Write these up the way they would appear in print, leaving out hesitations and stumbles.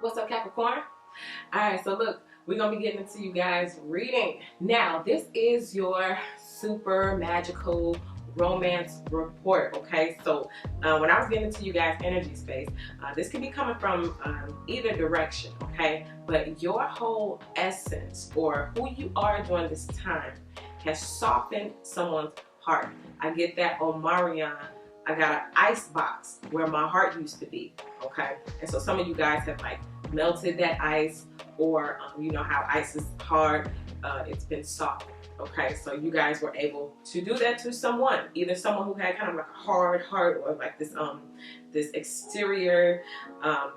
What's up, Capricorn? Alright, so look, we're going to be getting into you guys' reading. Now, this is your super magical romance report, okay? So, when I was getting into you guys' energy space, this could be coming from either direction, okay? But your whole essence or who you are during this time has softened someone's heart. I get that on Mariana. I got an ICEBOX where my heart used to be, okay? And so some of you guys have like melted that ice, or you know how ice is hard, it's been softened, okay? So you guys were able to do that to someone, either someone who had kind of like a hard heart, or like this this exterior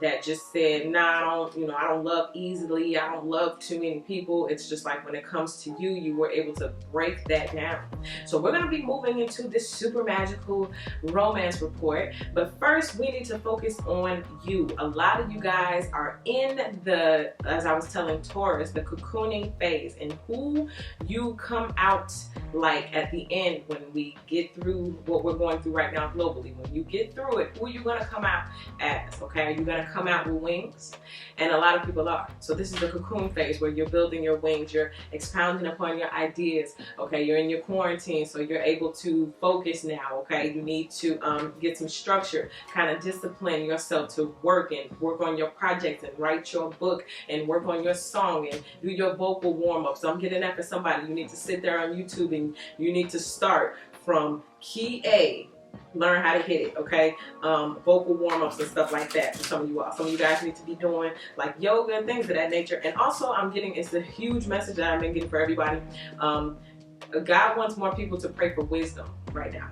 that just said, nah, I don't love easily, I don't love too many people. It's just like when it comes to you, you were able to break that down. So we're gonna be moving into this super magical romance report, but first we need to focus on you. A lot of you guys are in the, as I was telling Taurus, the cocooning phase, and who you come out like at the end when we get through what we're going through right now globally. When you get through it, who are you going to come out as, okay? Are you going to come out with wings? And a lot of people are. So this is the cocoon phase where you're building your wings, you're expounding upon your ideas, okay? You're in your quarantine, so you're able to focus now, okay? You need to get some structure, kind of discipline yourself to work on your projects and write your book and work on your song and do your vocal warm-ups. So I'm getting that for somebody. You need to sit there on YouTube and you need to start from key A, learn how to hit it, okay? Vocal warm-ups and stuff like that for some of you all. Some of you guys need to be doing like yoga and things of that nature. And also I'm getting, it's a huge message that I've been getting for everybody. God wants more people to pray for wisdom right now.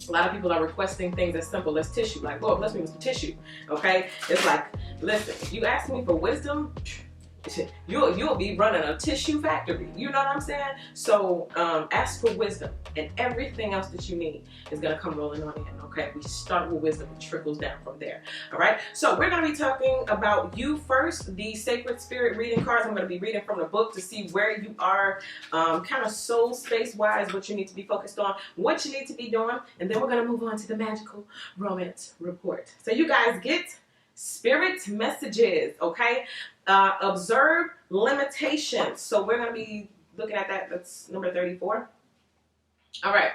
A lot of people are requesting things as simple as tissue, like, Lord, bless me with some tissue, okay? It's like, listen, if you ask me for wisdom, you'll be running a tissue factory. You know what I'm saying? So ask for wisdom, and everything else that you need is going to come rolling on in, okay? We start with wisdom and trickles down from there, all right? So we're going to be talking about you first, the Sacred Spirit reading cards. I'm going to be reading from the book to see where you are kind of soul space-wise, what you need to be focused on, what you need to be doing, and then we're going to move on to the magical romance report. So you guys get spirit messages, okay? Observe limitations. So we're going to be looking at that. That's number 34. All right.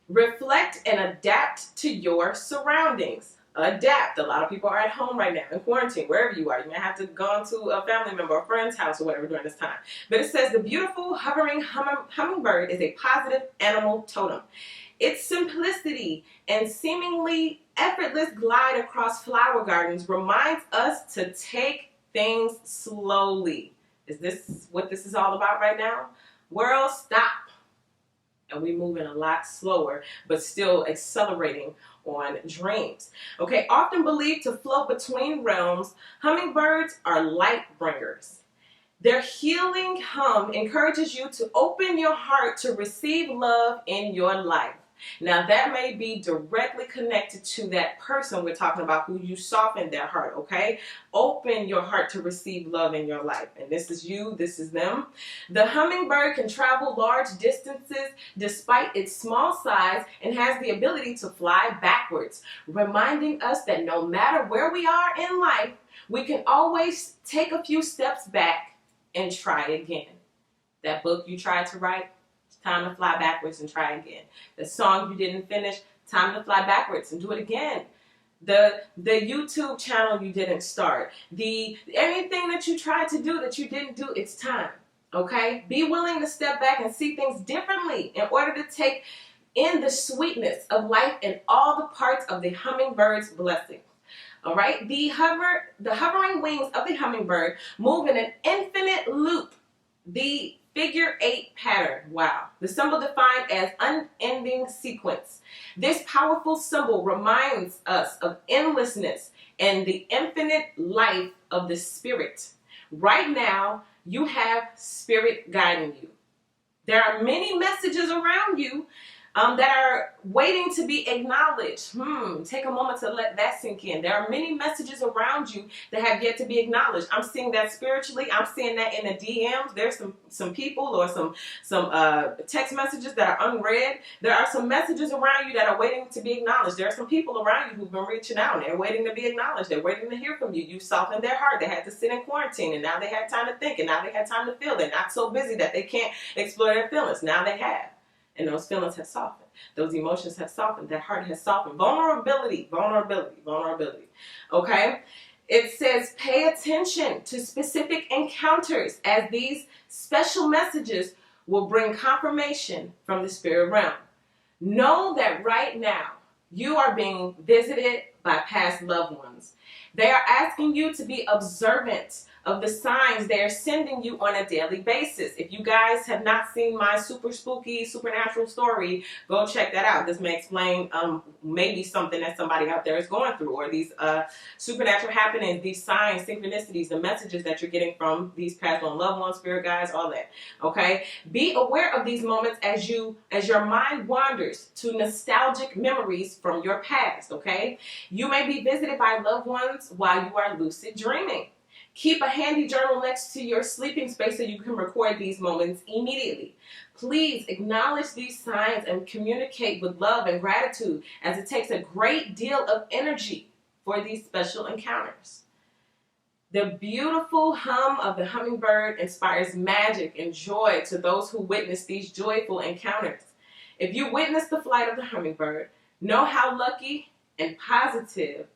Reflect and adapt to your surroundings. Adapt. A lot of people are at home right now in quarantine, wherever you are. You may have to go to a family member or friend's house or whatever during this time. But it says the beautiful hovering hummingbird is a positive animal totem. Its simplicity and seemingly effortless glide across flower gardens reminds us to take things slowly. Is this what this is all about right now? World, stop. And we're moving a lot slower, but still accelerating on dreams. Okay, often believed to float between realms, hummingbirds are light bringers. Their healing hum encourages you to open your heart to receive love in your life. Now that may be directly connected to that person we're talking about who you softened their heart, okay? Open your heart to receive love in your life. And this is you, this is them. The hummingbird can travel large distances despite its small size and has the ability to fly backwards, reminding us that no matter where we are in life, we can always take a few steps back and try again. That book you tried to write, time to fly backwards and try again. The song you didn't finish, time to fly backwards and do it again. The YouTube channel you didn't start. Anything that you tried to do that you didn't do, it's time. Okay? Be willing to step back and see things differently in order to take in the sweetness of life and all the parts of the hummingbird's blessings. All right? The hovering wings of the hummingbird move in an infinite loop. The Figure 8 pattern. Wow. The symbol defined as unending sequence. This powerful symbol reminds us of endlessness and the infinite life of the spirit. Right now, you have spirit guiding you. There are many messages around you, that are waiting to be acknowledged. Take a moment to let that sink in. There are many messages around you that have yet to be acknowledged. I'm seeing that spiritually. I'm seeing that in the DMs. There's some people or some text messages that are unread. There are some messages around you that are waiting to be acknowledged. There are some people around you who've been reaching out and they're waiting to be acknowledged. They're waiting to hear from you. You softened their heart. They had to sit in quarantine and now they had time to think and now they had time to feel. They're not so busy that they can't explore their feelings. Now they have. And those feelings have softened. Those emotions have softened. That heart has softened. Vulnerability. Okay? It says pay attention to specific encounters as these special messages will bring confirmation from the spirit realm. Know that right now you are being visited by past loved ones. They are asking you to be observant of the signs they are sending you on a daily basis. If you guys have not seen my super spooky supernatural story, go check that out. This may explain maybe something that somebody out there is going through, or these supernatural happenings, these signs, synchronicities, the messages that you're getting from these past on loved ones, spirit guides, all that. Okay? Be aware of these moments as your mind wanders to nostalgic memories from your past. Okay? You may be visited by loved ones while you are lucid dreaming. Keep a handy journal next to your sleeping space so you can record these moments immediately. Please acknowledge these signs and communicate with love and gratitude, as it takes a great deal of energy for these special encounters. The beautiful hum of the hummingbird inspires magic and joy to those who witness these joyful encounters. If you witness the flight of the hummingbird, know how lucky and positive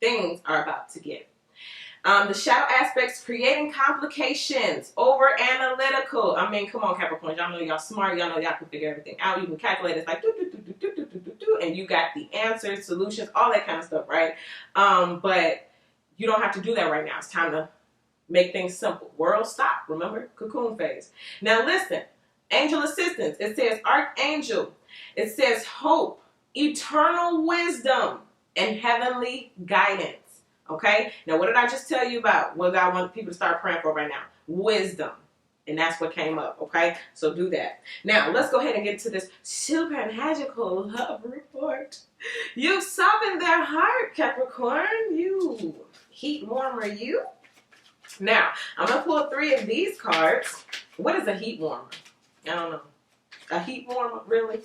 things are about to get. The shadow aspects, creating complications, over analytical. I mean, come on, Capricorn. Y'all know y'all smart. Y'all know y'all can figure everything out. You can calculate. It's like and you got the answers, solutions, all that kind of stuff, right? But you don't have to do that right now. It's time to make things simple. World stop. Remember, cocoon phase. Now listen, angel assistance. It says archangel. It says hope, eternal wisdom, and heavenly guidance. Okay? Now, what did I just tell you about what I want people to start praying for right now? Wisdom. And that's what came up. Okay? So do that. Now, let's go ahead and get to this super magical love report. You've softened their heart, Capricorn. You heat warmer, you. Now, I'm going to pull 3 of these cards. What is a heat warmer? I don't know. A heat warmer? Really?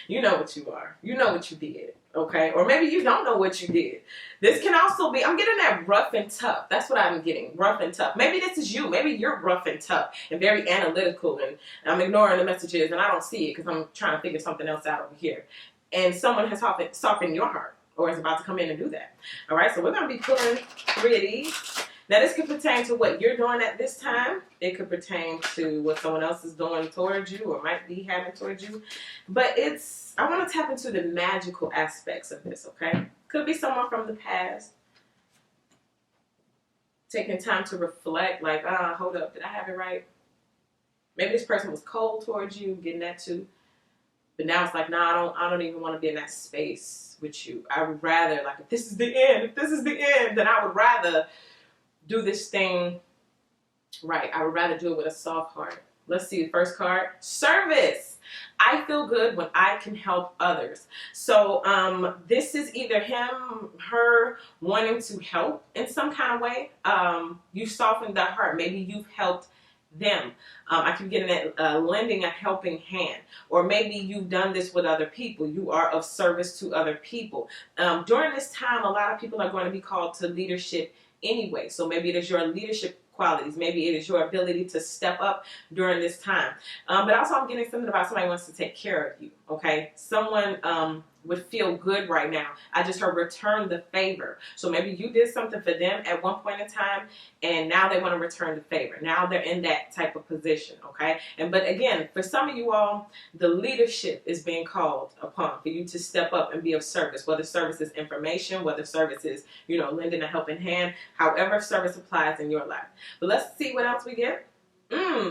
You know what you are. You know what you did. Okay? Or maybe you don't know what you did. This can also be, I'm getting that rough and tough. That's what I'm getting, rough and tough. Maybe this is you. Maybe you're rough and tough and very analytical, and I'm ignoring the messages and I don't see it because I'm trying to figure something else out over here. And someone has softened your heart or is about to come in and do that. All right? So we're going to be pulling 3 of these. Now, this could pertain to what you're doing at this time. It could pertain to what someone else is doing towards you or might be having towards you. But I want to tap into the magical aspects of this, okay? Could be someone from the past taking time to reflect, like, hold up, did I have it right? Maybe this person was cold towards you, getting that too. But now it's like, nah, I don't even want to be in that space with you. I would rather, like, if this is the end, then I would rather do this thing right. I would rather do it with a soft heart. Let's see the first card. Service. I feel good when I can help others. So this is either him, her wanting to help in some kind of way. You softened that heart. Maybe you've helped them. I keep getting that lending a helping hand. Or maybe you've done this with other people. You are of service to other people. During this time, a lot of people are going to be called to leadership anyway. So maybe it is your leadership qualities. Maybe it is your ability to step up during this time. But also I'm getting something about somebody wants to take care of you. Okay. Someone would feel good right now. I just heard return the favor. So maybe you did something for them at one point in time and now they want to return the favor. Now they're in that type of position. Okay. But again, for some of you all, the leadership is being called upon for you to step up and be of service, whether service is information, whether service is, lending a helping hand, however service applies in your life. But let's see what else we get.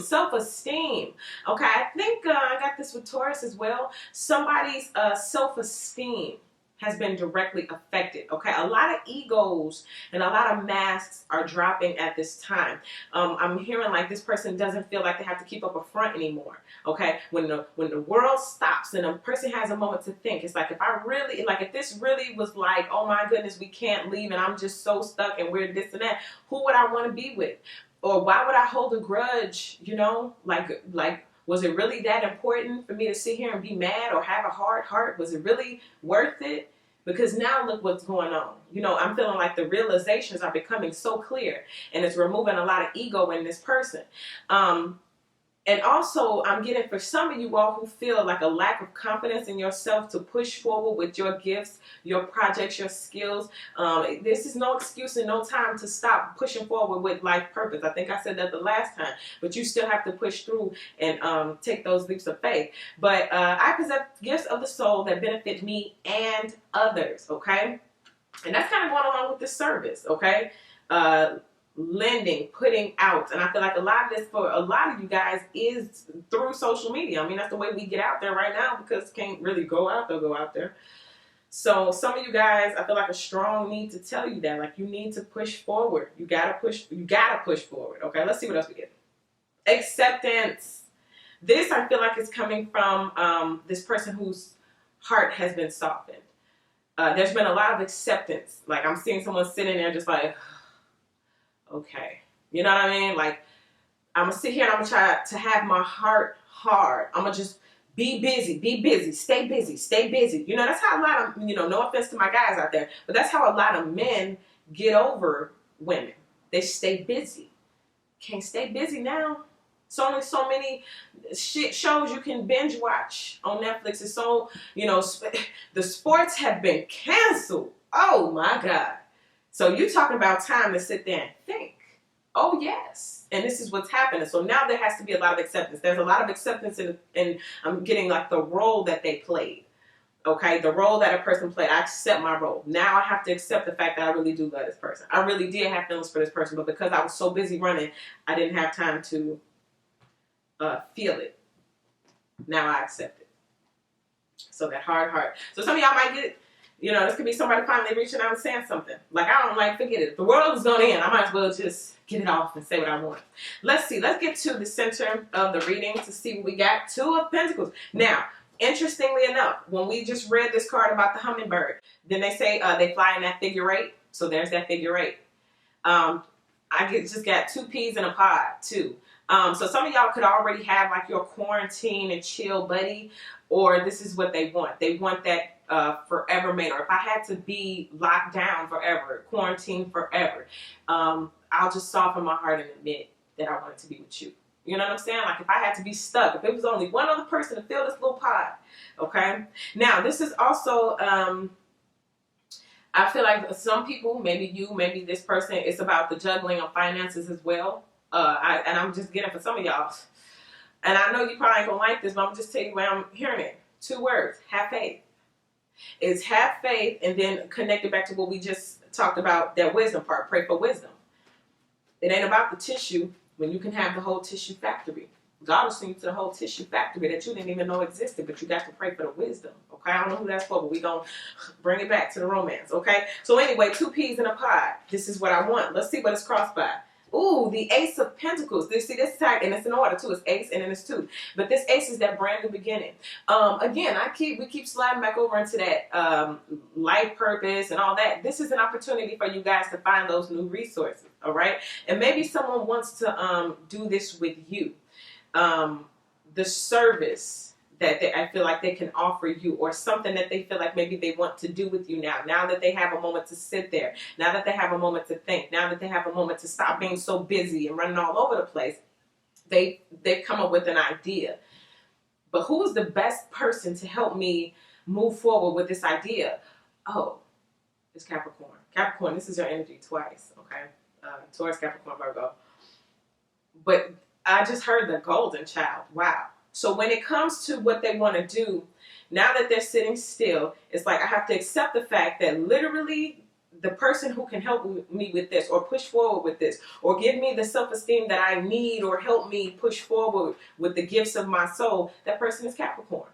Self-esteem. Okay, I think I got this with Taurus as well. Somebody's self-esteem has been directly affected. Okay, a lot of egos and a lot of masks are dropping at this time. I'm hearing like this person doesn't feel like they have to keep up a front anymore. Okay, when the world stops and a person has a moment to think, it's like, if this really was like, oh my goodness, we can't leave and I'm just so stuck and we're this and that, who would I want to be with? Or why would I hold a grudge? You know, like was it really that important for me to sit here and be mad or have a hard heart? Was it really worth it? Because now look what's going on. You know, I'm feeling like the realizations are becoming so clear and it's removing a lot of ego in this person. And also, I'm getting for some of you all who feel like a lack of confidence in yourself to push forward with your gifts, your projects, your skills. This is no excuse and no time to stop pushing forward with life purpose. I think I said that the last time, but you still have to push through and take those leaps of faith. But I possess gifts of the soul that benefit me and others, okay? And that's kind of going along with this service, okay? Lending, putting out, and I feel like a lot of this for a lot of you guys is through social media. I mean, that's the way we get out there right now because can't really go out there. So some of you guys, I feel like a strong need to tell you that, like, you need to push forward. You gotta push forward. Okay, let's see what else we get. Acceptance. This I feel like is coming from this person whose heart has been softened. There's been a lot of acceptance. Like, I'm seeing someone sitting there just like, okay, you know what I mean? Like, I'm gonna sit here and I'm gonna try to have my heart hard. I'm gonna just be busy, stay busy. You know, that's how a lot of, you know, no offense to my guys out there, but that's how a lot of men get over women. They stay busy. Can't stay busy now. It's only so many shows you can binge watch on Netflix. It's so, you know, the sports have been canceled. Oh my God. So you're talking about time to sit there and think. Oh, yes. And this is what's happening. So now there has to be a lot of acceptance. There's a lot of acceptance in I'm getting like the role that they played. Okay, the role that a person played. I accept my role. Now I have to accept the fact that I really do love this person. I really did have feelings for this person, but because I was so busy running, I didn't have time to feel it. Now I accept it. So that hard heart. So some of y'all might get it. You know, this could be somebody finally reaching out and saying something. Like, I don't like, forget it. If the world is going to end, I might as well just get it off and say what I want. Let's see. Let's get to the center of the reading to see what we got. Two of Pentacles. Now, interestingly enough, when we just read this card about the hummingbird, then they say they fly in that figure eight. So there's that figure eight. Just got two peas in a pod, too. So some of y'all could already have like your quarantine and chill buddy, or this is what they want. They want that forever mate, or if I had to be locked down forever, quarantined forever, I'll just soften my heart and admit that I wanted to be with you. You know what I'm saying? Like, if I had to be stuck, if it was only one other person to fill this little pod, okay? Now, this is also, I feel like some people, maybe you, maybe this person, it's about the juggling of finances as well. And I'm just getting for some of y'all. And I know you probably ain't gonna like this, but I'm gonna just tell you where I'm hearing it. Two words: have faith. It's have faith, and then connect it back to what we just talked about, that wisdom part. Pray for wisdom. It ain't about the tissue when you can have the whole tissue factory. God will send you to the whole tissue factory that you didn't even know existed, but you got to pray for the wisdom. Okay, I don't know who that's for, but we're going to bring it back to the romance. Okay, so anyway, two peas in a pod. This is what I want. Let's see what it's crossed by. Ooh, the Ace of Pentacles. This tag, and it's in order too. It's Ace and then it's two. But this Ace is that brand new beginning. Again, we keep sliding back over into that life purpose and all that. This is an opportunity for you guys to find those new resources. All right, and maybe someone wants to do this with you. The service that I feel like they can offer you, or something that they feel like maybe they want to do with you now that they have a moment to sit there, now that they have a moment to think, now that they have a moment to stop being so busy and running all over the place, they've come up with an idea. But who is the best person to help me move forward with this idea? Oh, it's Capricorn. Capricorn, this is your energy twice, okay? Taurus, Capricorn, Virgo. But I just heard the golden child. Wow. So when it comes to what they want to do, now that they're sitting still, it's like I have to accept the fact that literally the person who can help me with this, or push forward with this, or give me the self-esteem that I need, or help me push forward with the gifts of my soul, that person is Capricorn.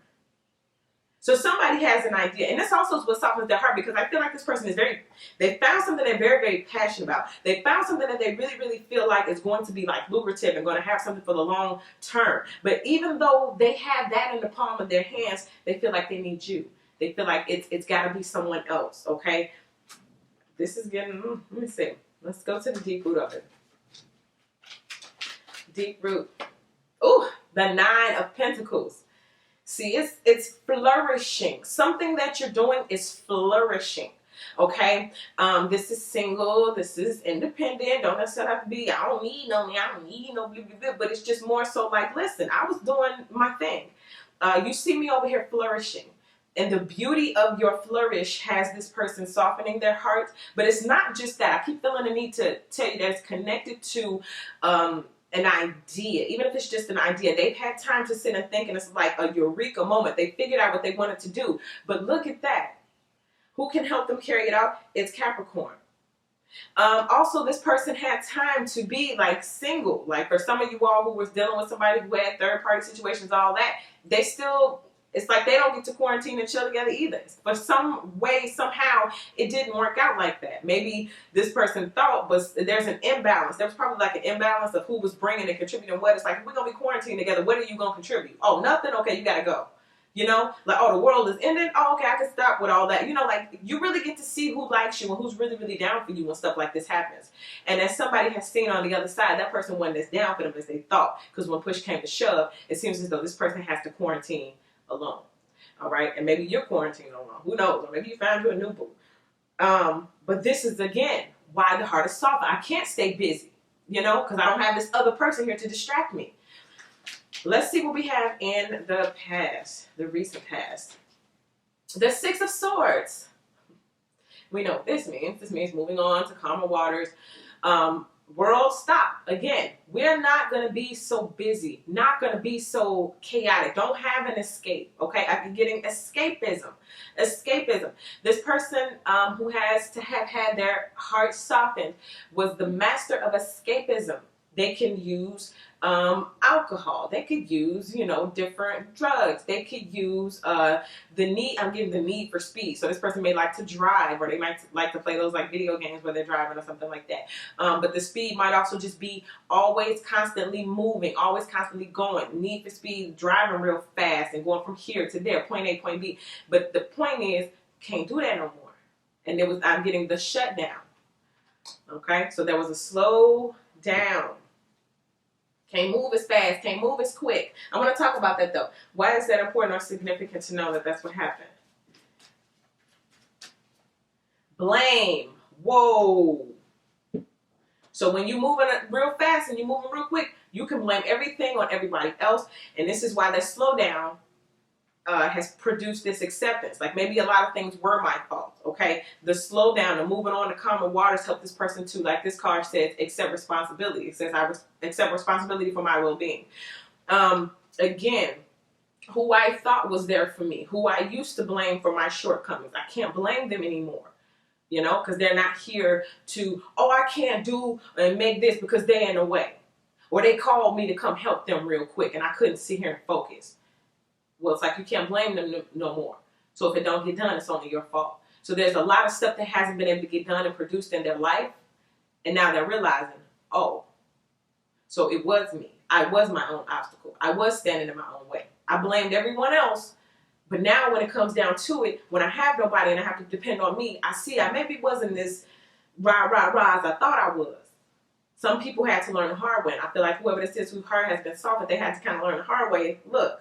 So somebody has an idea, and this also is what softens their heart, because I feel like this person is they found something they're very, very passionate about. They found something that they really, really feel like is going to be like lucrative and going to have something for the long term. But even though they have that in the palm of their hands, they feel like they need you. They feel like it's got to be someone else, okay? This is getting, let me see. Let's go to the deep root of it. Deep root. Ooh, the 9 of Pentacles. See, it's flourishing. Something that you're doing is flourishing. Okay, this is single. This is independent. Don't necessarily have to be. I don't need no. I don't need no. Blah, blah, blah, but it's just more so like, listen, I was doing my thing. You see me over here flourishing. And the beauty of your flourish has this person softening their heart. But it's not just that. I keep feeling the need to tell you that it's connected to an idea. Even if it's just an idea, they've had time to sit and think, and it's like a eureka moment. They figured out what they wanted to do. But look at that. Who can help them carry it out? It's Capricorn. Also, this person had time to be like single. Like for some of you all who was dealing with somebody who had third-party situations, all that, they still, it's like they don't get to quarantine and chill together either. For some way, somehow, it didn't work out like that. Maybe this person thought, but there's an imbalance. There was probably like an imbalance of who was bringing and contributing what. It's like, if we're going to be quarantined together, what are you going to contribute? Oh, nothing? Okay, you got to go. You know, like, oh, the world is ending. Oh, okay, I can stop with all that. You know, like, you really get to see who likes you and who's really, really down for you when stuff like this happens. And as somebody has seen on the other side, that person wasn't as down for them as they thought. Because when push came to shove, it seems as though this person has to quarantine alone. All right? And maybe you're quarantined alone. Who knows? Or maybe you found you a new boo. But this is, again, why the heart is soft. I can't stay busy, you know, because I don't have this other person here to distract me. Let's see what we have in the past, the recent past. The 6 of Swords. We know what this means. This means moving on to calmer waters. World, stop. Again, we're not going to be so busy, not going to be so chaotic. Don't have an escape, okay? I'm getting escapism. Escapism. This person who has to have had their heart softened was the master of escapism. They can use alcohol. They could use, you know, different drugs. They could use the need. I'm getting the need for speed. So this person may like to drive, or they might like to play those like video games where they're driving or something like that. But the speed might also just be always constantly moving, always constantly going. Need for speed, driving real fast and going from here to there, point A, point B. But the point is, can't do that no more. And I'm getting the shutdown. Okay, so there was a slow down. Can't move as fast, can't move as quick. I want to talk about that though. Why is that important or significant to know that that's what happened? Blame. Whoa. So when you're moving real fast and you're moving real quick, you can blame everything on everybody else. And this is why that slowdown has produced this acceptance. Like maybe a lot of things were my fault, okay? The slowdown and moving on to calmer waters helped this person to, like this card says, accept responsibility. It says, I accept responsibility for my well-being. Again, who I thought was there for me, who I used to blame for my shortcomings, I can't blame them anymore, you know, because they're not here to, oh, I can't do and make this because they're in the way. Or they called me to come help them real quick and I couldn't sit here and focus. Well, it's like you can't blame them no more. So if it don't get done, it's only your fault. So there's a lot of stuff that hasn't been able to get done and produced in their life. And now they're realizing, oh, so it was me. I was my own obstacle. I was standing in my own way. I blamed everyone else. But now when it comes down to it, when I have nobody and I have to depend on me, I see I maybe wasn't as rah as I thought I was. Some people had to learn the hard way. And I feel like whoever this is whose heart has been softened, they had to kind of learn the hard way. Look.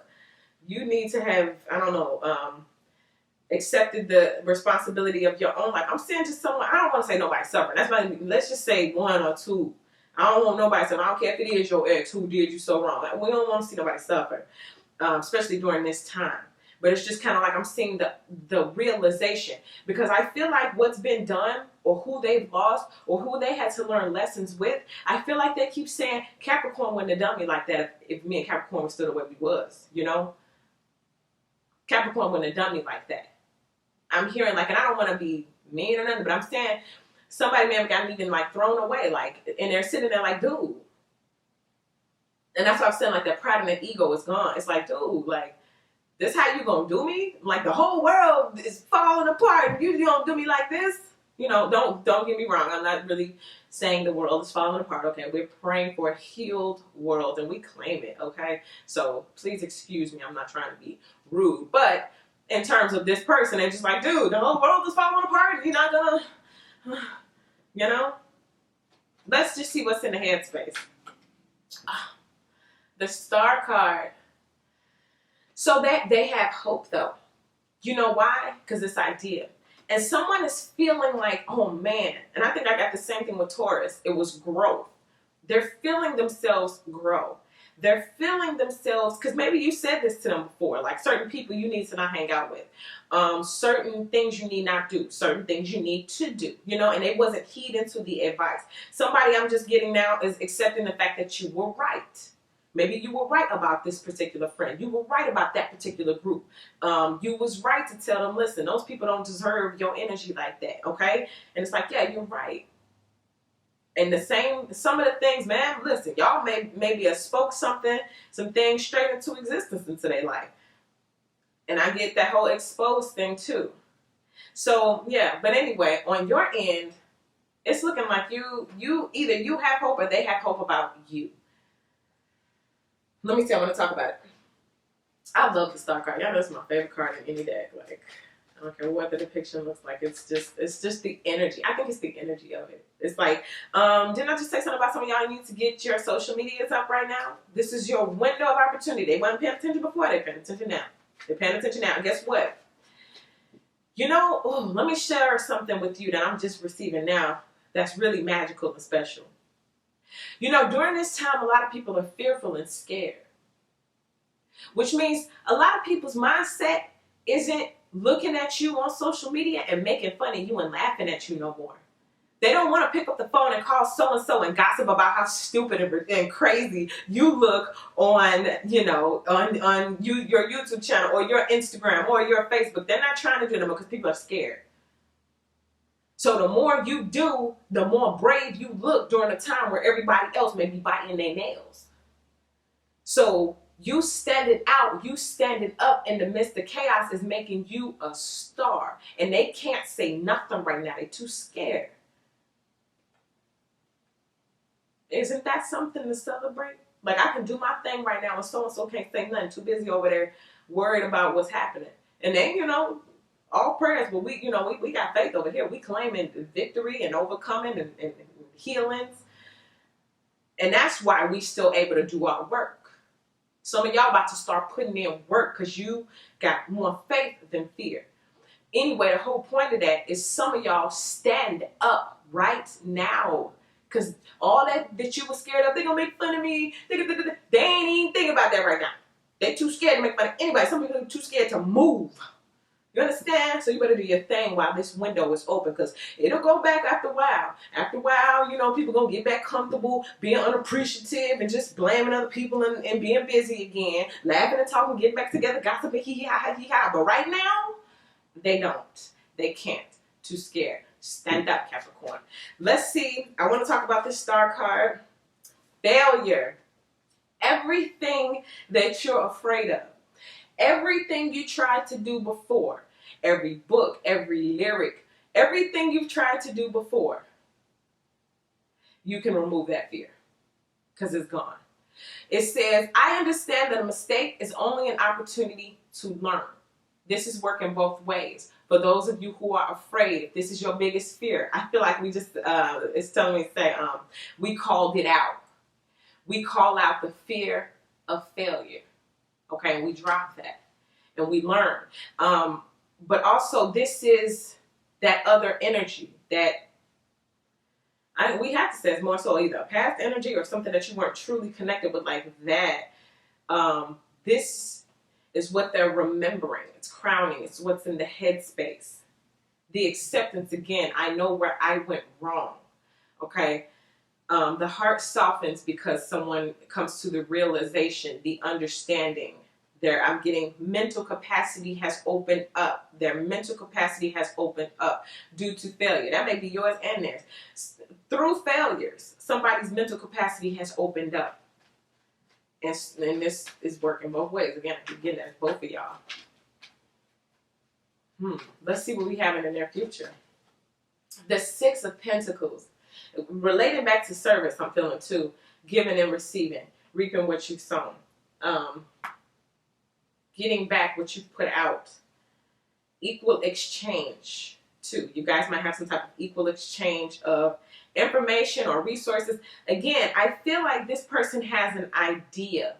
You need to have, I don't know, accepted the responsibility of your own life. I'm saying just someone, I don't want to say nobody suffering. That's why, let's just say 1 or 2. I don't want nobody suffering. I don't care if it is your ex who did you so wrong. We don't want to see nobody suffer, especially during this time. But it's just kind of like I'm seeing the realization. Because I feel like what's been done or who they've lost or who they had to learn lessons with, I feel like they keep saying Capricorn wouldn't have done me like that if me and Capricorn were still the way we was, you know? Capricorn wouldn't have done me like that. I'm hearing like, and I don't want to be mean or nothing, but I'm saying somebody may have gotten even like thrown away, like, and they're sitting there like, dude. And that's what I'm saying, like that pride and that ego is gone. It's like, dude, like, This how you gonna do me? Like the whole world is falling apart and you don't do me like this? You know, don't get me wrong. I'm not really saying the world is falling apart, okay? We're praying for a healed world and we claim it, okay? So please excuse me. I'm not trying to be rude. But in terms of this person, they're just like, dude, the whole world is falling apart. You're not gonna, you know? Let's just see what's in the headspace. The Star card. So that they have hope though. You know why? Because it's idea. And someone is feeling like, oh man, and I think I got the same thing with Taurus. It was growth. They're feeling themselves grow. They're feeling themselves, because maybe you said this to them before, like certain people you need to not hang out with. Certain things you need not do. Certain things you need to do. You know, and it wasn't heeding to the advice. Somebody I'm just getting now is accepting the fact that you were right. Maybe you were right about this particular friend. You were right about that particular group. You was right to tell them, listen, those people don't deserve your energy like that, okay? And it's like, yeah, you're right. And some of the things, man, listen, y'all maybe have spoke some things straight into existence into their life. And I get that whole exposed thing too. So, yeah, but anyway, on your end, it's looking like either you have hope or they have hope about you. Let me see, I want to talk about it. I love the Star card. Y'all know it's my favorite card in any deck. Like, I don't care what the depiction looks like. It's just the energy. I think it's the energy of it. It's like, didn't I just say something about some of y'all need to get your social medias up right now? This is your window of opportunity. They weren't paying attention before. They're paying attention now. They're paying attention now. And guess what? You know, let me share something with you that I'm just receiving now that's really magical and special. You know, during this time, a lot of people are fearful and scared. Which means a lot of people's mindset isn't looking at you on social media and making fun of you and laughing at you no more. They don't want to pick up the phone and call so-and-so and gossip about how stupid and crazy you look on, you know, on your YouTube channel or your Instagram or your Facebook. They're not trying to do them because people are scared. So the more you do, the more brave you look during a time where everybody else may be biting their nails. So you standing out, you standing up in the midst of chaos is making you a star. And they can't say nothing right now. They're too scared. Isn't that something to celebrate? Like, I can do my thing right now and so-and-so can't say nothing. Too busy over there worried about what's happening. And then, you know, all prayers, but we got faith over here. We claiming victory and overcoming and healings. And that's why we still able to do our work. Some of y'all about to start putting in work because you got more faith than fear. Anyway, the whole point of that is some of y'all stand up right now. Because all that you were scared of, they're going to make fun of me. They ain't even thinking about that right now. They too scared to make fun of anybody. Some people are too scared to move. You understand? So you better do your thing while this window is open, because it'll go back after a while. After a while, you know, people going to get back comfortable, being unappreciative and just blaming other people and being busy again, laughing and talking, getting back together, gossiping, hee-ha, hee-ha. But right now, they don't. They can't. Too scared. Stand up, Capricorn. Let's see. I want to talk about this Star card. Failure. Everything that you're afraid of. Everything you tried to do before. Every book, every lyric, everything you've tried to do before. You can remove that fear because it's gone. It says, I understand that a mistake is only an opportunity to learn. This is working both ways. For those of you who are afraid, if this is your biggest fear, I feel like we just, it's telling me to say, we called it out. We call out the fear of failure. Okay, and we drop that. And we learn. But also, this is that other energy that, we have to say it's more so either past energy or something that you weren't truly connected with like that. This is what they're remembering. It's crowning. It's what's in the headspace. The acceptance again. I know where I went wrong. Okay. The heart softens because someone comes to the realization, the understanding. I'm getting mental capacity has opened up. Their mental capacity has opened up due to failure. That may be yours and theirs. Through failures, somebody's mental capacity has opened up. And this is working both ways. Again, that's both of y'all. Let's see what we have in the near future. The Six of Pentacles. Relating back to service, I'm feeling too. Giving and receiving. Reaping what you've sown. Getting back what you've put out. Equal exchange too. You guys might have some type of equal exchange of information or resources. Again, I feel like this person has an idea,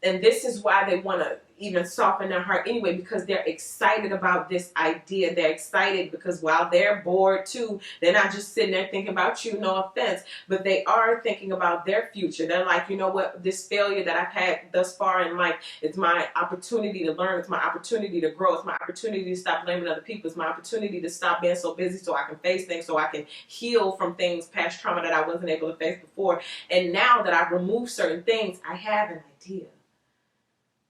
and this is why they want to even soften their heart anyway, because they're excited about this idea. They're excited because while they're bored too, they're not just sitting there thinking about you, no offense, but they are thinking about their future. They're like, you know what, this failure that I've had thus far in life, it's my opportunity to learn, it's my opportunity to grow, it's my opportunity to stop blaming other people, it's my opportunity to stop being so busy so I can face things, so I can heal from things, past trauma that I wasn't able to face before. And now that I've removed certain things, I have an idea.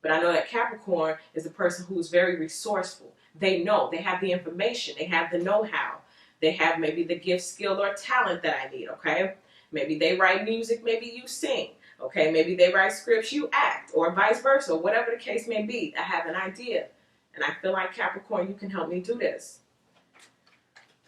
But I know that Capricorn is a person who is very resourceful. They know, they have the information, they have the know-how. They have maybe the gift, skill, or talent that I need, okay? Maybe they write music, maybe you sing, okay? Maybe they write scripts, you act, or vice versa, whatever the case may be. I have an idea. And I feel like, Capricorn, you can help me do this.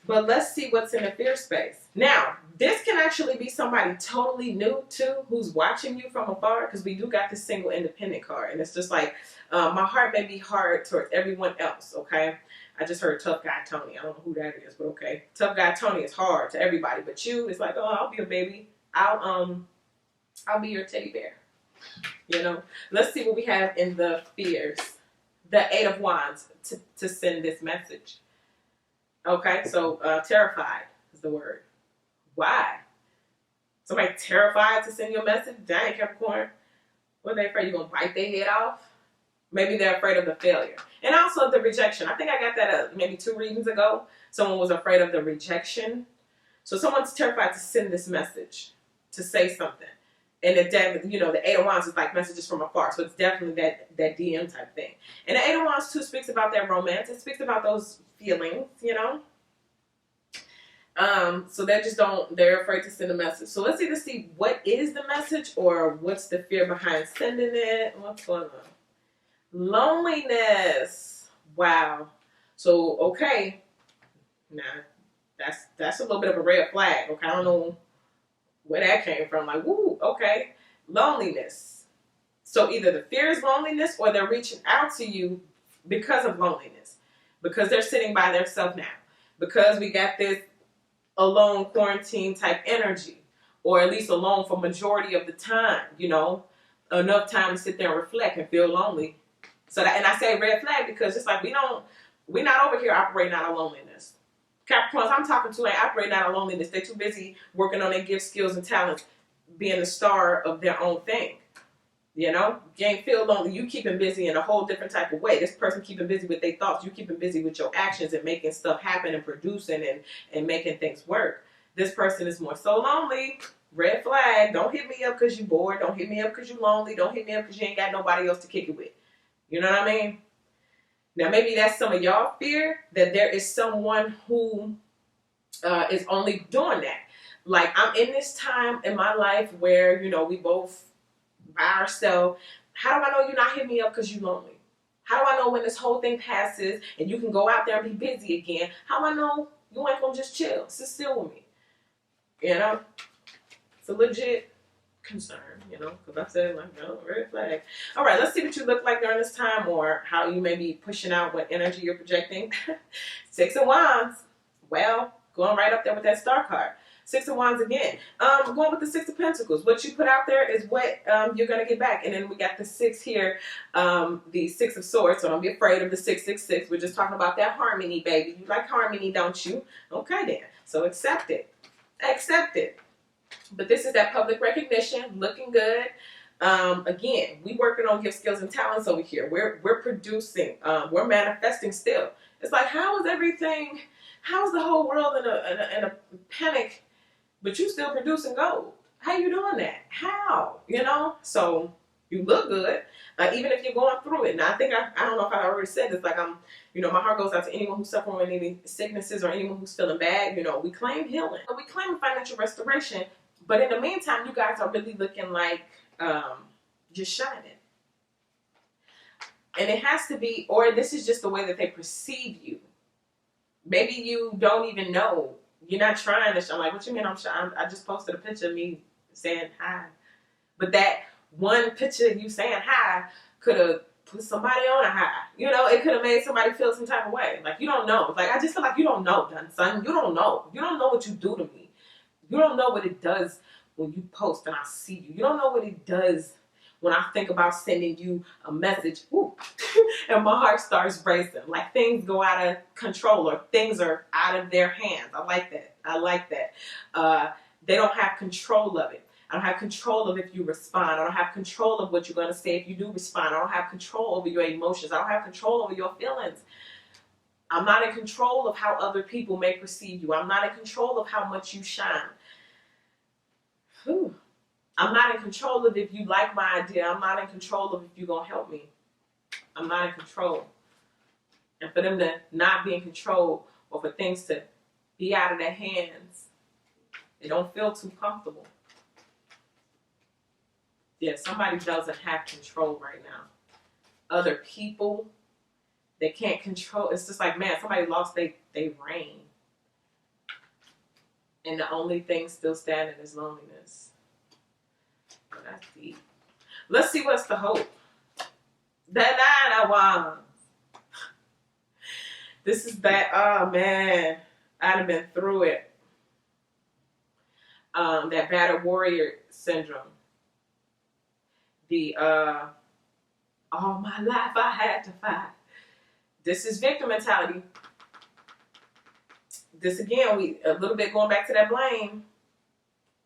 But let's see what's in the fear space. Now, this can actually be somebody totally new too, who's watching you from afar, because we do got this single independent card. And it's just like, my heart may be hard towards everyone else, okay? I just heard tough guy Tony. I don't know who that is, but okay. Tough guy Tony is hard to everybody, but you, it's like, oh, I'll be a baby. I'll be your teddy bear. You know? Let's see what we have in the fears. The Eight of Wands to send this message. Okay, so terrified is the word. Why? Somebody terrified to send you a message? Dang, Capricorn. What are they afraid? You're going to bite their head off? Maybe they're afraid of the failure. And also the rejection. I think I got that maybe 2 readings ago. Someone was afraid of the rejection. So someone's terrified to send this message, to say something. And you know, the Eight of Wands is like messages from afar. So it's definitely that DM type thing. And the Eight of Wands too speaks about that romance. It speaks about those feelings, you know. So they're afraid to send a message. So let's either see what is the message or what's the fear behind sending it. What's going on? Loneliness. Wow. So, okay. Nah, that's a little bit of a red flag. Okay, I don't know where that came from. Like, woo, okay. Loneliness. So either the fear is loneliness or they're reaching out to you because of loneliness. Because they're sitting by themselves now. Because we got this alone quarantine type energy. Or at least alone for majority of the time, you know. Enough time to sit there and reflect and feel lonely. So that, and I say red flag because it's like we're not over here operating out of loneliness. Capricorns I'm talking to ain't operating out of loneliness. They're too busy working on their gifts, skills, and talents, being the star of their own thing. You know? You ain't feel lonely. You keeping busy in a whole different type of way. This person keeping busy with their thoughts. You keeping busy with your actions and making stuff happen and producing and making things work. This person is more so lonely. Red flag. Don't hit me up because you bored. Don't hit me up because you lonely. Don't hit me up because you ain't got nobody else to kick it with. You know what I mean? Now, maybe that's some of y'all fear, that there is someone who is only doing that. Like, I'm in this time in my life where, you know, we both by ourselves. How do I know you're not hitting me up because you're lonely? How do I know when this whole thing passes and you can go out there and be busy again? How do I know you ain't going to just chill, sit still with me? You know? It's a legit concern, you know, because I said, like, no, red flag. All right, let's see what you look like during this time or how you may be pushing out, what energy you're projecting. Six of Wands. Well, going right up there with that star card. Six of Wands again. Going with the Six of Pentacles. What you put out there is what you're going to get back. And then we got the 6 here, the 6 of Swords. So don't be afraid of the 666. We're just talking about that harmony, baby. You like harmony, don't you? Okay, then. So accept it. Accept it. But this is that public recognition, looking good. Again, we working on gift, skills, and talents over here. We're producing. We're manifesting still. It's like, how is everything? How is the whole world in a panic, but you still producing gold? How you doing that? How? You know? So you look good, even if you're going through it. Now, I think I don't know if I already said this. Like, you know, my heart goes out to anyone who's suffering with any sicknesses or anyone who's feeling bad. You know, we claim healing. We claim financial restoration. But in the meantime, you guys are really looking like you're shining. And it has to be, or this is just the way that they perceive you. Maybe you don't even know. You're not trying to shine. Like, what you mean I'm shy? I just posted a picture of me saying hi. But that one picture of you saying hi could have put somebody on a high. You know, it could have made somebody feel some type of way. Like, you don't know. Like, I just feel like you don't know, son. You don't know. You don't know what you do to me. You don't know what it does when you post and I see you. You don't know what it does when I think about sending you a message, and my heart starts racing. Like, things go out of control or things are out of their hands. I like that. I like that. They don't have control of it. I don't have control of if you respond. I don't have control of what you're going to say if you do respond. I don't have control over your emotions. I don't have control over your feelings. I'm not in control of how other people may perceive you. I'm not in control of how much you shine. Whew. I'm not in control of if you like my idea. I'm not in control of if you're going to help me. I'm not in control. And for them to not be in control or for things to be out of their hands, they don't feel too comfortable. Yeah, somebody doesn't have control right now. Other people, they can't control. It's just like, man, somebody lost their reign. And the only thing still standing is loneliness. Oh, that's deep. Let's see what's the hope. The 9 of Wands. This is that, oh man, I'd have been through it. That battered warrior syndrome. The, all my life I had to fight. This is victim mentality. This again, we a little bit going back to that blame.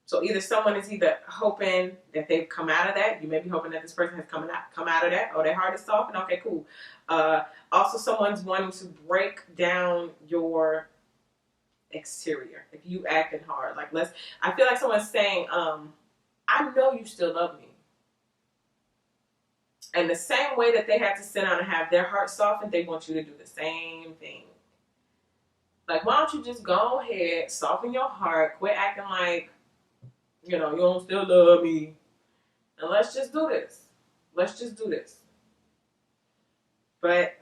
So either someone is either hoping that they've come out of that. You may be hoping that this person has come out of that. Oh, their heart is soft. And okay, cool. Also, someone's wanting to break down your exterior. If you acting hard, like I feel like someone's saying, I know you still love me. And the same way that they had to sit down and have their heart softened, they want you to do the same thing. Like, why don't you just go ahead, soften your heart, quit acting like, you know, you don't still love me. And let's just do this. Let's just do this. But,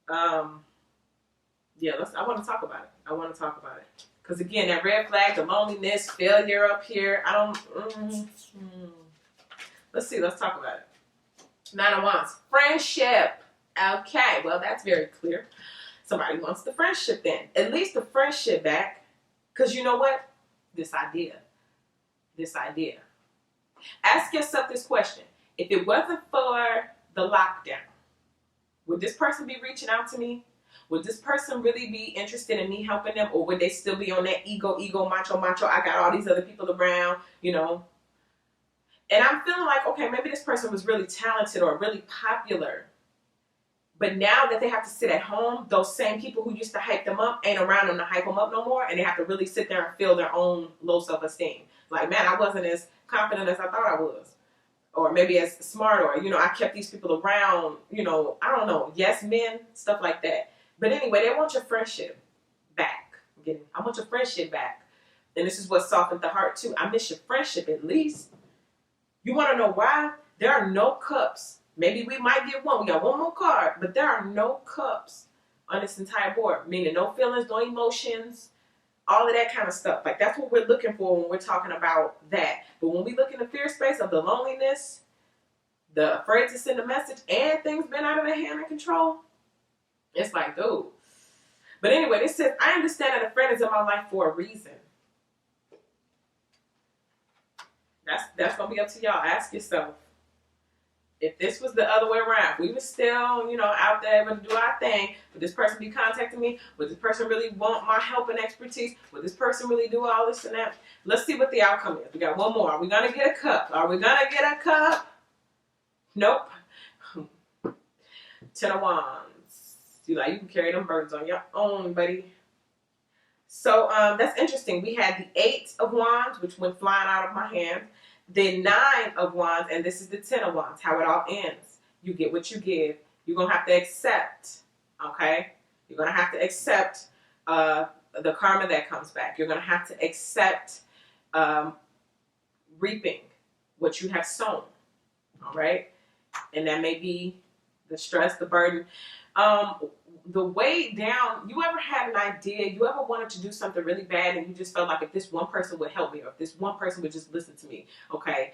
yeah, I want to talk about it. I want to talk about it. Because, again, that red flag, the loneliness, failure up here, Let's see. Let's talk about it. 9 of Wands. Friendship. Okay. Well, that's very clear. Somebody wants the friendship then. At least the friendship back. Because you know what? This idea. Ask yourself this question. If it wasn't for the lockdown, would this person be reaching out to me? Would this person really be interested in me helping them? Or would they still be on that ego, macho? I got all these other people around, you know. And I'm feeling like, okay, maybe this person was really talented or really popular. But now that they have to sit at home, those same people who used to hype them up ain't around them to hype them up no more. And they have to really sit there and feel their own low self-esteem. Like, man, I wasn't as confident as I thought I was. Or maybe as smart, or, you know, I kept these people around, you know, I don't know, yes men, stuff like that. But anyway, they want your friendship back. I want your friendship back. And this is what softened the heart too. I miss your friendship at least. You want to know why? There are no cups. Maybe we might get one. We got one more card. But there are no cups on this entire board. Meaning no feelings, no emotions, all of that kind of stuff. Like, that's what we're looking for when we're talking about that. But when we look in the fear space of the loneliness, the afraid to send a message, and things been out of their hand and control, it's like, dude. But anyway, this says, I understand that a friend is in my life for a reason. That's going to be up to y'all. Ask yourself, if this was the other way around, if we were still, you know, out there able to do our thing, would this person be contacting me? Would this person really want my help and expertise? Would this person really do all this and that? Let's see what the outcome is. We got one more. Are we going to get a cup? Are we going to get a cup? Nope. 10 of Wands. You can carry them burdens on your own, buddy. So that's interesting. We had the 8 of Wands, which went flying out of my hand. The 9 of Wands, and this is the 10 of Wands. How it all ends. You get what you give. You're going to have to accept, okay? You're going to have to accept the karma that comes back. You're going to have to accept reaping what you have sown. All right. And that may be the stress, the burden. The way down, you ever had an idea, you ever wanted to do something really bad and you just felt like if this one person would help me or if this one person would just listen to me, okay,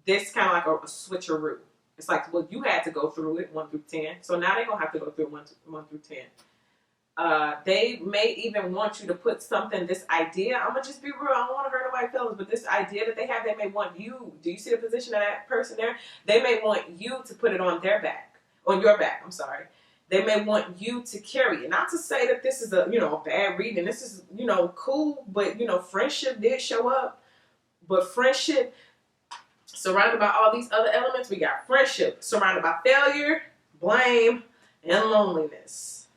this kind of like a switcheroo. It's like, well, you had to go through it 1 through 10, so now they're going to have to go through 1 through 10. They may even want you to put something, this idea, I'm going to just be real, I don't want to hurt nobody's feelings, but this idea that they have, they may want you, do you see the position of that person there? They may want you to put it on their back, on your back, I'm sorry. They may want you to carry it. Not to say that this is a, a bad reading. This is, cool, but, friendship did show up. But friendship, surrounded by all these other elements, we got friendship surrounded by failure, blame, and loneliness.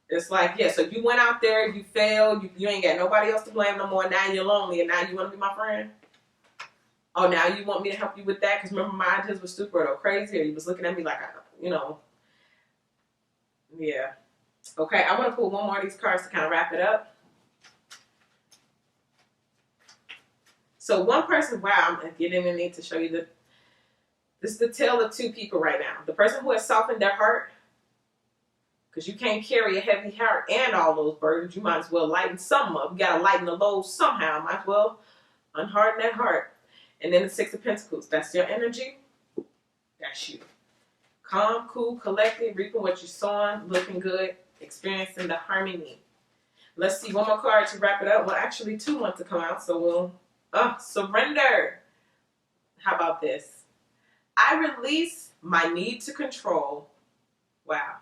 It's like, yeah, so you went out there, you failed, you ain't got nobody else to blame no more, now you're lonely, and now you want to be my friend? Oh, now you want me to help you with that? Because remember, my ideas were stupid or crazy, or you was looking at me like, yeah. Okay, I'm going to pull one more of these cards to kind of wrap it up. So one person, wow, I'm getting in need to show you this is the tale of two people right now. The person who has softened their heart, because you can't carry a heavy heart and all those burdens. You might as well lighten some up. You got to lighten the load somehow. Might as well unharden that heart. And then the Six of Pentacles. That's your energy. That's you. Calm, cool, collected, reaping what you're sowing, looking good, experiencing the harmony. Let's see, one more card to wrap it up. Well, actually, two want to come out, so we'll surrender. How about this? I release my need to control. Wow.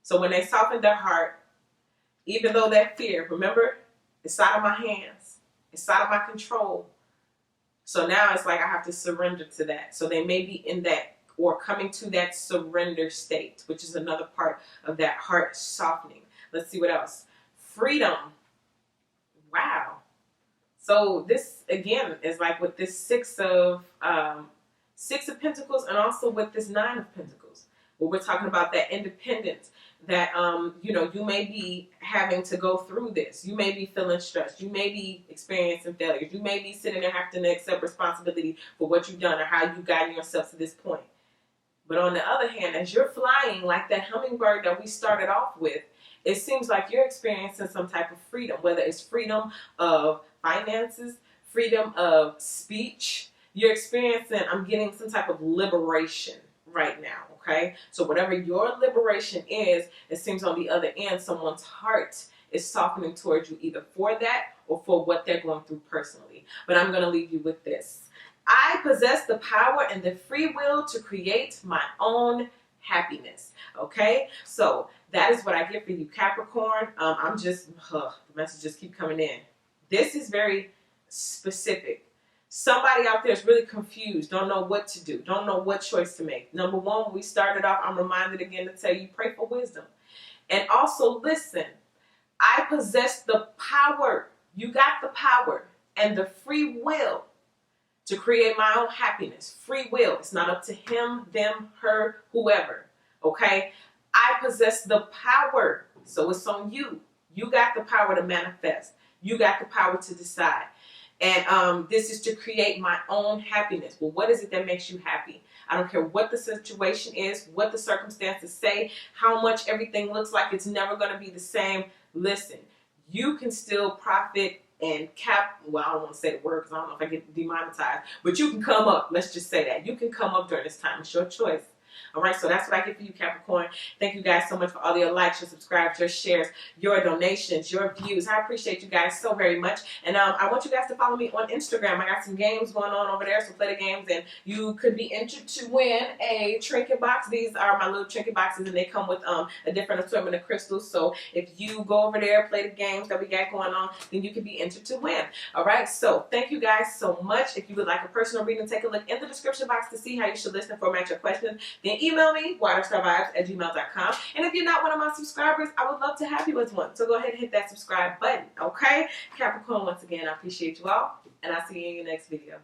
So when they soften their heart, even though that fear, remember, it's out of my hands. It's out of my control. So now it's like I have to surrender to that. So they may be in that or coming to that surrender state, which is another part of that heart softening. Let's see what else. Freedom. Wow. So this, again, is like with this Six of Pentacles and also with this Nine of Pentacles, where we're talking about that independence, that, you may be having to go through this. You may be feeling stressed. You may be experiencing failures. You may be sitting there having to accept responsibility for what you've done or how you've gotten yourself to this point. But on the other hand, as you're flying like that hummingbird that we started off with, it seems like you're experiencing some type of freedom, whether it's freedom of finances, freedom of speech. You're experiencing, I'm getting some type of liberation right now, okay? So whatever your liberation is, it seems on the other end, someone's heart is softening towards you, either for that or for what they're going through personally. But I'm going to leave you with this. I possess the power and the free will to create my own happiness. Okay, so that is what I get for you, Capricorn. The messages keep coming in. This is very specific. Somebody out there is really confused, don't know what to do, don't know what choice to make. Number one, when we started off, I'm reminded again to tell you, pray for wisdom. And also listen, I possess the power. You got the power and the free will to create my own happiness. Free will. It's not up to him, them, her, whoever. Okay? I possess the power. So it's on you. You got the power to manifest. You got the power to decide. And this is to create my own happiness. Well, what is it that makes you happy? I don't care what the situation is, what the circumstances say, how much everything looks like it's never going to be the same. Listen, you can still profit and I don't want to say the word because I don't know if I get demonetized, but you can come up. Let's just say that. You can come up during this time. It's your choice. All right, so that's what I get for you, Capricorn. Thank you guys so much for all your likes, your subscribes, your shares, your donations, your views. I appreciate you guys so very much. And I want you guys to follow me on Instagram. I got some games going on over there, so play the games, and you could be entered to win a trinket box. These are my little trinket boxes, and they come with a different assortment of crystals. So if you go over there, play the games that we got going on, then you could be entered to win. All right, so thank you guys so much. If you would like a personal reading, take a look in the description box to see how you should listen and format your questions. Then email me, waterstarvibes@gmail.com. And if you're not one of my subscribers, I would love to have you as one. So go ahead and hit that subscribe button, okay? Capricorn, once again, I appreciate you all, and I'll see you in your next video.